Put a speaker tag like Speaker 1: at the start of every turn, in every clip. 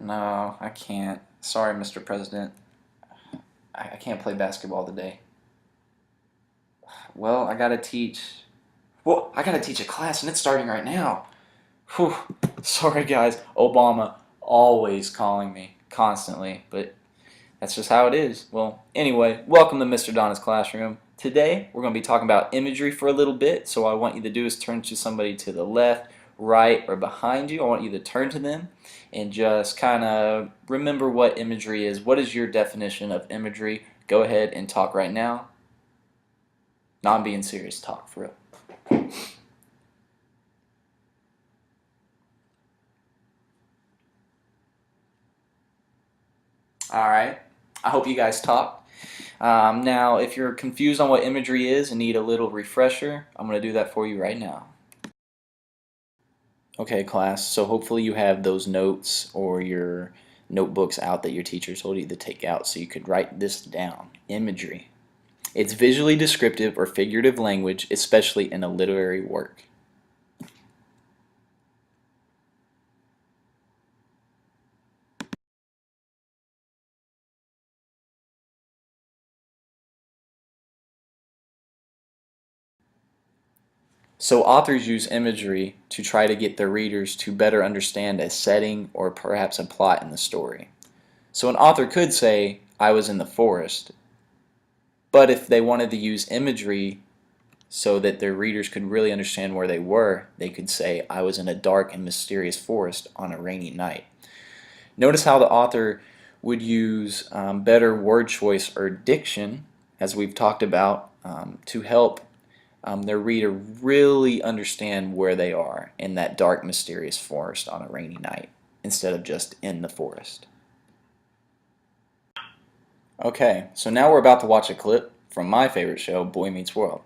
Speaker 1: No, I can't. Sorry, Mr. President. I can't play basketball today. Well, I gotta teach. Well, I gotta teach a class and it's starting right now. Whew. Sorry, guys. Obama always calling me constantly, but that's just how it is. Well, anyway, welcome to Mr. Dona's classroom. Today, we're going to be talking about imagery for a little bit. So what I want you to do is turn to somebody to the left, right, or behind you. I want you to turn to them and just kind of remember what imagery is. What is your definition of imagery? Go ahead and talk right now. No, I'm being serious. Talk for real. All right. I hope you guys talked. Now, if you're confused on what imagery is and need a little refresher, I'm going to do that for you right now. Okay, class, so hopefully you have those notes or your notebooks out that your teacher told you to take out so you could write this down. Imagery. It's visually descriptive or figurative language, especially in a literary work. So authors use imagery to try to get their readers to better understand a setting or perhaps a plot in the story. So an author could say, I was in the forest, but if they wanted to use imagery so that their readers could really understand where they were, they could say, I was in a dark and mysterious forest on a rainy night. Notice how the author would use better word choice or diction, as we've talked about, to help their reader really understand where they are in that dark, mysterious forest on a rainy night, instead of just in the forest. Okay, so now we're about to watch a clip from my favorite show, Boy Meets World.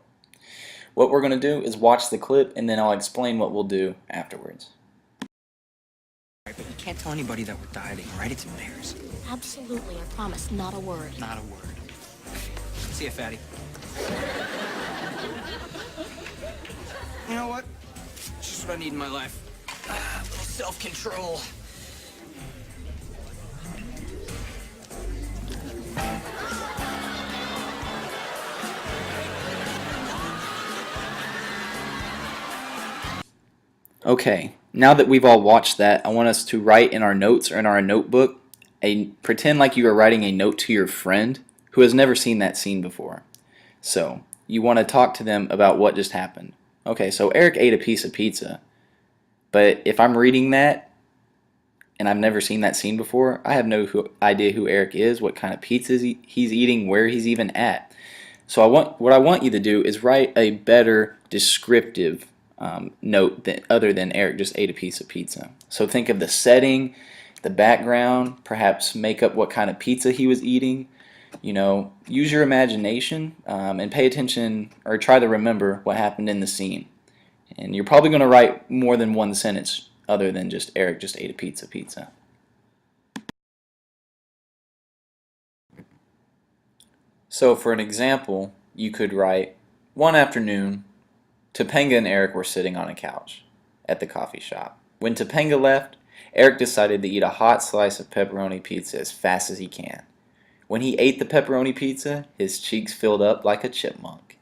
Speaker 1: What we're going to do is watch the clip and then I'll explain what we'll do afterwards.
Speaker 2: But you can't tell anybody that we're dieting, right? It's embarrassing.
Speaker 3: Absolutely, I promise, not a word.
Speaker 2: Not a word. See ya, fatty. You know what? It's just what I need in my life. A little self-control.
Speaker 1: Okay, now that we've all watched that, I want us to write in our notes or in our notebook, pretend like you are writing a note to your friend who has never seen that scene before. So, you want to talk to them about what just happened. Okay, so Eric ate a piece of pizza, but if I'm reading that and I've never seen that scene before, I have no idea who Eric is, what kind of pizza he's eating, where he's even at. So what I want you to do is write a better descriptive note other than Eric just ate a piece of pizza. So think of the setting, the background, perhaps make up what kind of pizza he was eating. You know, use your imagination and pay attention or try to remember what happened in the scene. And you're probably going to write more than one sentence other than just Eric just ate a pizza. So for an example, you could write, one afternoon, Topanga and Eric were sitting on a couch at the coffee shop. When Topanga left, Eric decided to eat a hot slice of pepperoni pizza as fast as he can. When he ate the pepperoni pizza, his cheeks filled up like a chipmunk.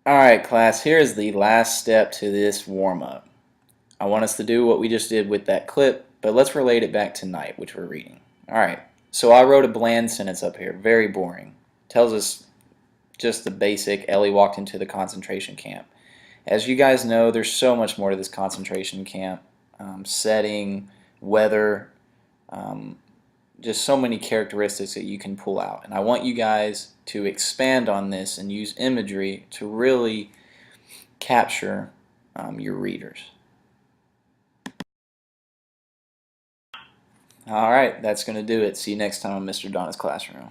Speaker 1: Alright class, here is the last step to this warm-up. I want us to do what we just did with that clip, but let's relate it back to night, which we're reading. Alright, so I wrote a bland sentence up here, very boring. Tells us just the basic, Ellie walked into the concentration camp. As you guys know, there's so much more to this concentration camp. Setting, weather, just so many characteristics that you can pull out. And I want you guys to expand on this and use imagery to really capture your readers. Alright, that's going to do it. See you next time on Mr. Dona's Classroom.